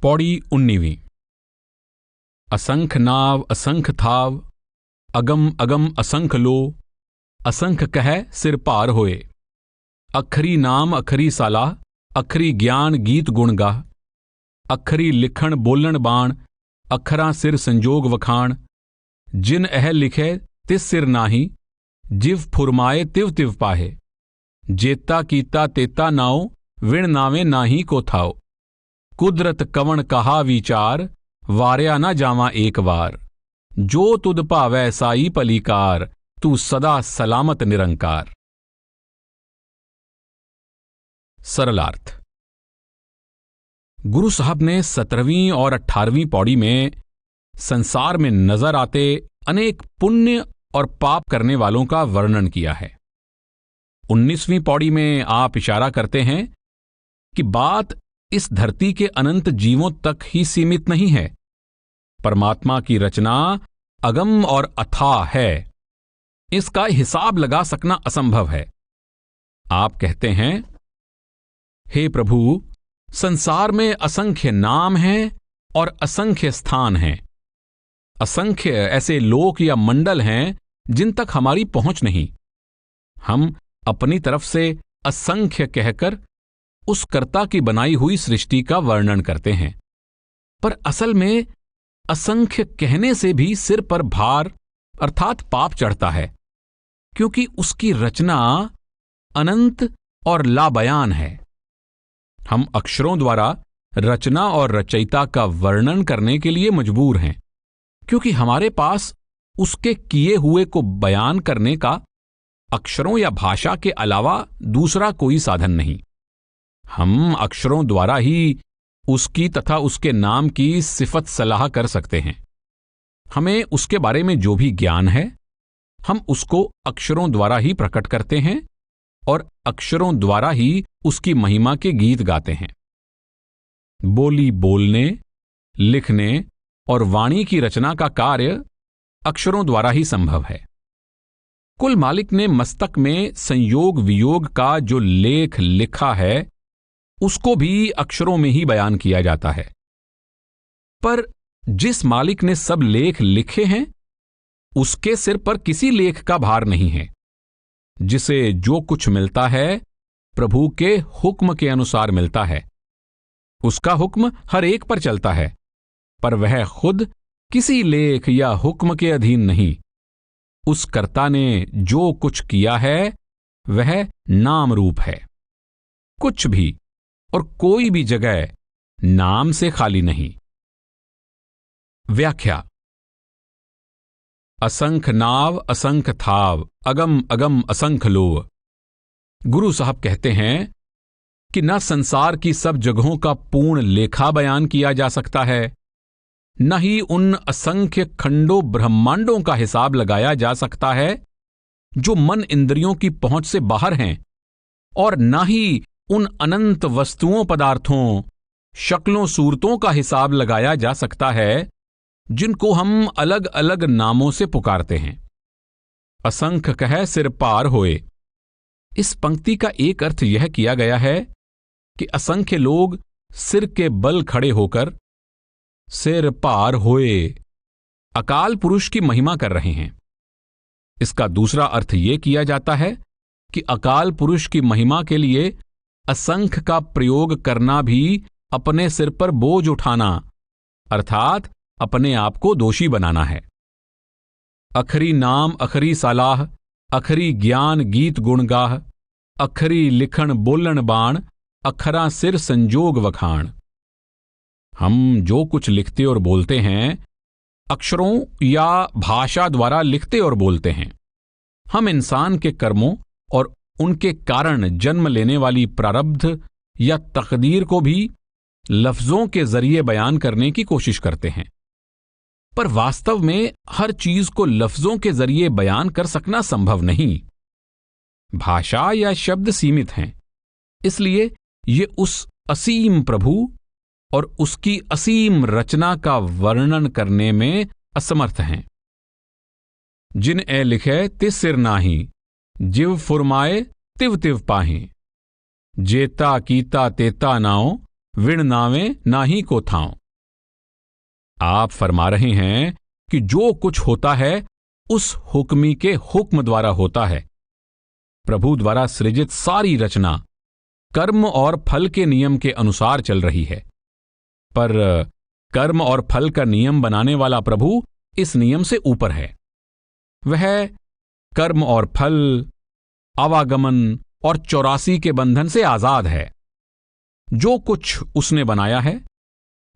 पौड़ी 19वीं। असंख नाव असंख थाव, अगम अगम असंख लो, असंख कह सिर पार होए। अखरी नाम अखरी सालाह, अखरी ज्ञान गीत गुण गाह। अखरी लिखण बोलण बाण, अखरां सिर संजोग वखाण। जिन एह लिखे तिस सिर नाही, जिव फुरमाए तिव तिव पाहे। जेता कीता तेता नाओ, विण नावे नाही को थाओ। कुदरत कवण कहा विचार, वार्या न जावा एक बार। जो तुद भावै साई पलीकार, तू सदा सलामत निरंकार। सरलार्थ। गुरु साहब ने 17वीं और 18वीं पौड़ी में संसार में नजर आते अनेक पुण्य और पाप करने वालों का वर्णन किया है। 19वीं पौड़ी में आप इशारा करते हैं कि बात इस धरती के अनंत जीवों तक ही सीमित नहीं है। परमात्मा की रचना अगम और अथाह है, इसका हिसाब लगा सकना असंभव है। आप कहते हैं, हे प्रभु, संसार में असंख्य नाम हैं और असंख्य स्थान हैं। असंख्य ऐसे लोक या मंडल हैं जिन तक हमारी पहुंच नहीं। हम अपनी तरफ से असंख्य कहकर उस कर्ता की बनाई हुई सृष्टि का वर्णन करते हैं, पर असल में असंख्य कहने से भी सिर पर भार अर्थात पाप चढ़ता है, क्योंकि उसकी रचना अनंत और लाबयान है। हम अक्षरों द्वारा रचना और रचयिता का वर्णन करने के लिए मजबूर हैं, क्योंकि हमारे पास उसके किए हुए को बयान करने का अक्षरों या भाषा के अलावा दूसरा कोई साधन नहीं। हम अक्षरों द्वारा ही उसकी तथा उसके नाम की सिफत सलाह कर सकते हैं। हमें उसके बारे में जो भी ज्ञान है, हम उसको अक्षरों द्वारा ही प्रकट करते हैं और अक्षरों द्वारा ही उसकी महिमा के गीत गाते हैं। बोली बोलने, लिखने और वाणी की रचना का कार्य अक्षरों द्वारा ही संभव है। कुल मालिक ने मस्तक में संयोग वियोग का जो लेख लिखा है, उसको भी अक्षरों में ही बयान किया जाता है। पर जिस मालिक ने सब लेख लिखे हैं, उसके सिर पर किसी लेख का भार नहीं है। जिसे जो कुछ मिलता है, प्रभु के हुक्म के अनुसार मिलता है। उसका हुक्म हर एक पर चलता है, पर वह खुद किसी लेख या हुक्म के अधीन नहीं। उस कर्ता ने जो कुछ किया है वह नाम रूप है। कुछ भी और कोई भी जगह नाम से खाली नहीं। व्याख्या। असंख नाव असंख थाव, अगम अगम असंख लो। गुरु साहब कहते हैं कि न संसार की सब जगहों का पूर्ण लेखा बयान किया जा सकता है, न ही उन असंख्य खंडों ब्रह्मांडों का हिसाब लगाया जा सकता है जो मन इंद्रियों की पहुंच से बाहर हैं, और न ही उन अनंत वस्तुओं पदार्थों शक्लों सूरतों का हिसाब लगाया जा सकता है जिनको हम अलग अलग नामों से पुकारते हैं। असंख कह सिर पार होए। इस पंक्ति का एक अर्थ यह किया गया है कि असंख्य लोग सिर के बल खड़े होकर सिर पार होए अकाल पुरुष की महिमा कर रहे हैं। इसका दूसरा अर्थ यह किया जाता है कि अकाल पुरुष की महिमा के लिए असंख्य का प्रयोग करना भी अपने सिर पर बोझ उठाना, अर्थात अपने आप को दोषी बनाना है। अखरी नाम अखरी सालाह, अखरी ज्ञान गीत गुण गाह। अखरी लिखण बोलण बाण, अखरा सिर संजोग वखाण। हम जो कुछ लिखते और बोलते हैं, अक्षरों या भाषा द्वारा लिखते और बोलते हैं। हम इंसान के कर्मों और उनके कारण जन्म लेने वाली प्रारब्ध या तकदीर को भी लफ्जों के जरिए बयान करने की कोशिश करते हैं, पर वास्तव में हर चीज को लफ्जों के जरिए बयान कर सकना संभव नहीं। भाषा या शब्द सीमित हैं, इसलिए ये उस असीम प्रभु और उसकी असीम रचना का वर्णन करने में असमर्थ हैं। जिन ए लिखे तिस सिर नाही, जिव फुरमाए तिव तिव पाहें। जेता कीता तेता नाओ, विण नावे नाही को थाओ। आप फरमा रहे हैं कि जो कुछ होता है उस हुक्मी के हुक्म द्वारा होता है। प्रभु द्वारा सृजित सारी रचना कर्म और फल के नियम के अनुसार चल रही है, पर कर्म और फल का नियम बनाने वाला प्रभु इस नियम से ऊपर है। वह कर्म और फल, आवागमन और 84 के बंधन से आजाद है। जो कुछ उसने बनाया है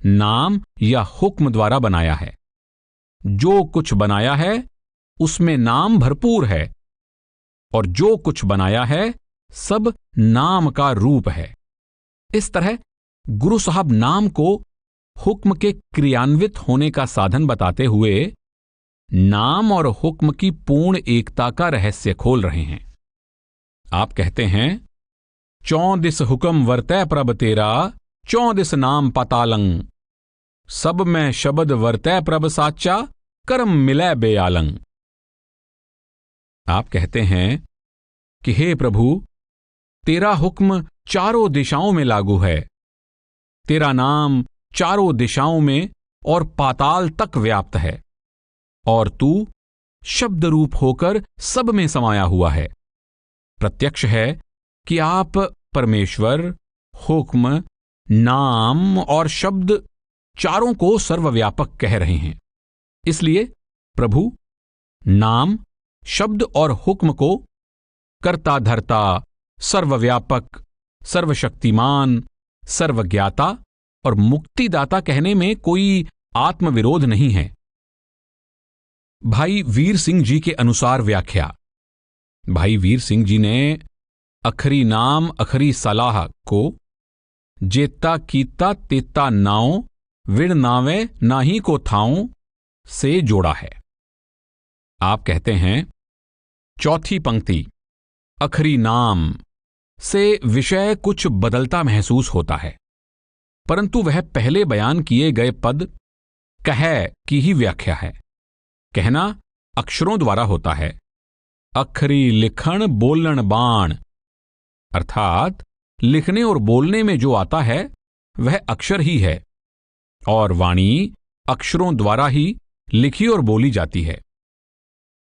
नाम या हुक्म द्वारा बनाया है। जो कुछ बनाया है उसमें नाम भरपूर है, और जो कुछ बनाया है सब नाम का रूप है। इस तरह गुरु साहब नाम को हुक्म के क्रियान्वित होने का साधन बताते हुए नाम और हुक्म की पूर्ण एकता का रहस्य खोल रहे हैं। आप कहते हैं, 34 हुक्म वर्तै प्रभ तेरा, 34 नाम पातालंग। सब में शब्द वर्तै प्रभ साचा, कर्म मिलै बेआलंग। आप कहते हैं कि हे प्रभु, तेरा हुक्म चारों दिशाओं में लागू है। तेरा नाम चारों दिशाओं में और पाताल तक व्याप्त है, और तू शब्द रूप होकर सब में समाया हुआ है। प्रत्यक्ष है कि आप परमेश्वर, हुक्म, नाम और शब्द चारों को सर्वव्यापक कह रहे हैं। इसलिए प्रभु नाम, शब्द और हुक्म को कर्ता धर्ता, सर्वव्यापक, सर्वशक्तिमान, सर्वज्ञाता और मुक्तिदाता कहने में कोई आत्मविरोध नहीं है। भाई वीर सिंह जी के अनुसार व्याख्या। भाई वीर सिंह जी ने अखरी नाम अखरी सलाह को जेता कीता तेता नाओ, विण नावे नाही को थाओ से जोड़ा है। आप कहते हैं, चौथी पंक्ति अखरी नाम से विषय कुछ बदलता महसूस होता है, परंतु वह पहले बयान किए गए पद कह की ही व्याख्या है। कहना अक्षरों द्वारा होता है। अखरी लिखण बोलन बाण, अर्थात लिखने और बोलने में जो आता है वह अक्षर ही है, और वाणी अक्षरों द्वारा ही लिखी और बोली जाती है।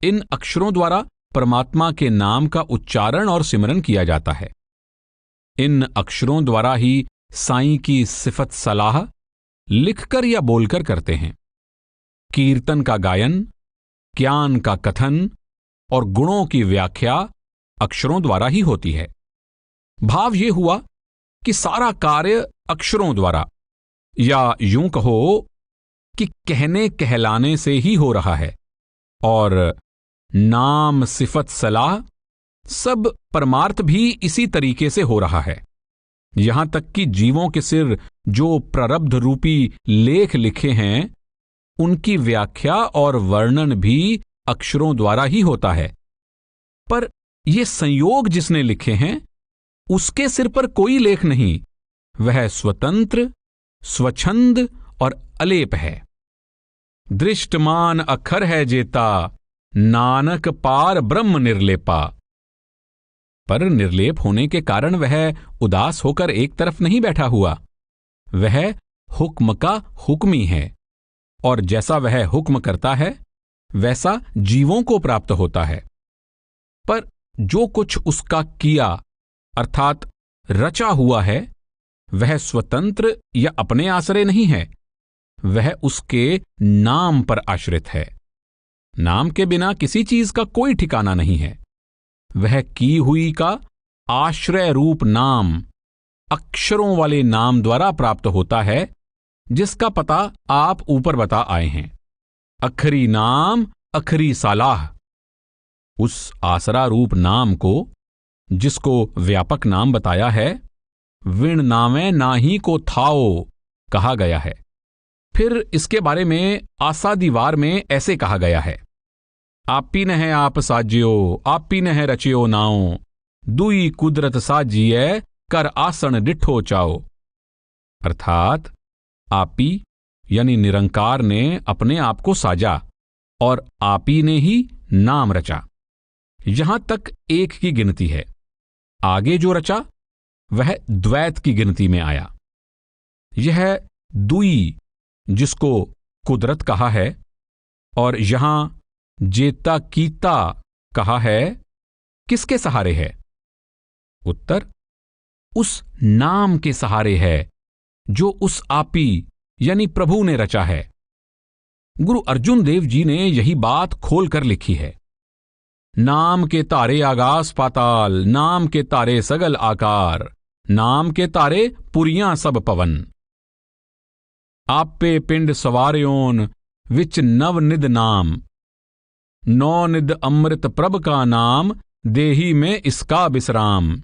इन अक्षरों द्वारा परमात्मा के नाम का उच्चारण और सिमरन किया जाता है। इन अक्षरों द्वारा ही साईं की सिफत सलाह लिखकर या बोलकर करते हैं। कीर्तन का गायन, ज्ञान का कथन और गुणों की व्याख्या अक्षरों द्वारा ही होती है। भाव ये हुआ कि सारा कार्य अक्षरों द्वारा, या यूं कहो कि कहने कहलाने से ही हो रहा है, और नाम, सिफत, सलाह सब परमार्थ भी इसी तरीके से हो रहा है। यहां तक कि जीवों के सिर जो प्रारब्ध रूपी लेख लिखे हैं उनकी व्याख्या और वर्णन भी अक्षरों द्वारा ही होता है। पर ये संयोग जिसने लिखे हैं उसके सिर पर कोई लेख नहीं, वह स्वतंत्र, स्वच्छंद और अलेप है। दृष्टमान अखर है जेता, नानक पार ब्रह्म निर्लेपा। पर निर्लेप होने के कारण वह उदास होकर एक तरफ नहीं बैठा हुआ। वह हुक्म का हुक्मी है, और जैसा वह हुक्म करता है वैसा जीवों को प्राप्त होता है। पर जो कुछ उसका किया अर्थात रचा हुआ है वह स्वतंत्र या अपने आश्रय नहीं है, वह उसके नाम पर आश्रित है। नाम के बिना किसी चीज का कोई ठिकाना नहीं है। वह की हुई का आश्रय रूप नाम अक्षरों वाले नाम द्वारा प्राप्त होता है, जिसका पता आप ऊपर बता आए हैं। अखरी नाम अखरी सलाह, उस आसरा रूप नाम को जिसको व्यापक नाम बताया है, विण नामे नाही को थाओ कहा गया है। फिर इसके बारे में आसादीवार में ऐसे कहा गया है, आपी न है आप साज्यो, आपी न है रचियो नाओ, दुई कुदरत साजिए कर आसन डिठो चाओ। अर्थात आपी यानी निरंकार ने अपने आप को साजा और आपी ने ही नाम रचा। यहां तक एक की गिनती है, आगे जो रचा वह द्वैत की गिनती में आया। यह दुई जिसको कुदरत कहा है और यहां जेता कीता कहा है, किसके सहारे है? उत्तर, उस नाम के सहारे है जो उस आपी यानी प्रभु ने रचा है। गुरु अर्जुन देव जी ने यही बात खोलकर लिखी है। नाम के तारे आगास पाताल, नाम के तारे सगल आकार, नाम के तारे पुरियां सब पवन। आपे पिंड सवार्योन विच नव निद नाम, नौ निद अमृत प्रभ का नाम, देही में इसका विश्राम।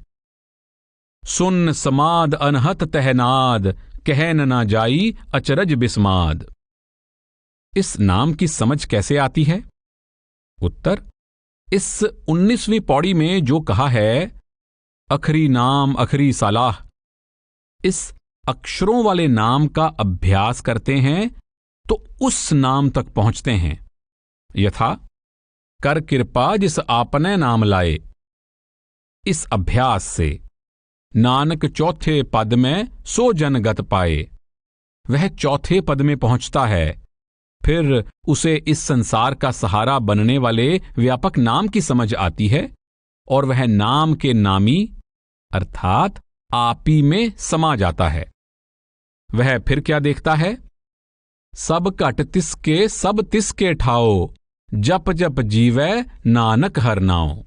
सुन समाद अनहत तहनाद, कहन ना जाई अचरज बिस्माद। इस नाम की समझ कैसे आती है? उत्तर, इस 19वीं पौड़ी में जो कहा है, अखरी नाम अखरी सलाह, इस अक्षरों वाले नाम का अभ्यास करते हैं तो उस नाम तक पहुंचते हैं। यथा कर कृपा जिस आपने नाम लाए, इस अभ्यास से नानक चौथे पद में सो जन गत पाए। वह चौथे पद में पहुंचता है, फिर उसे इस संसार का सहारा बनने वाले व्यापक नाम की समझ आती है और वह नाम के नामी अर्थात आपी में समा जाता है। वह फिर क्या देखता है? सब घट तिसके सब तिसके ठाओ, जप जप जीवै नानक हर नाओ।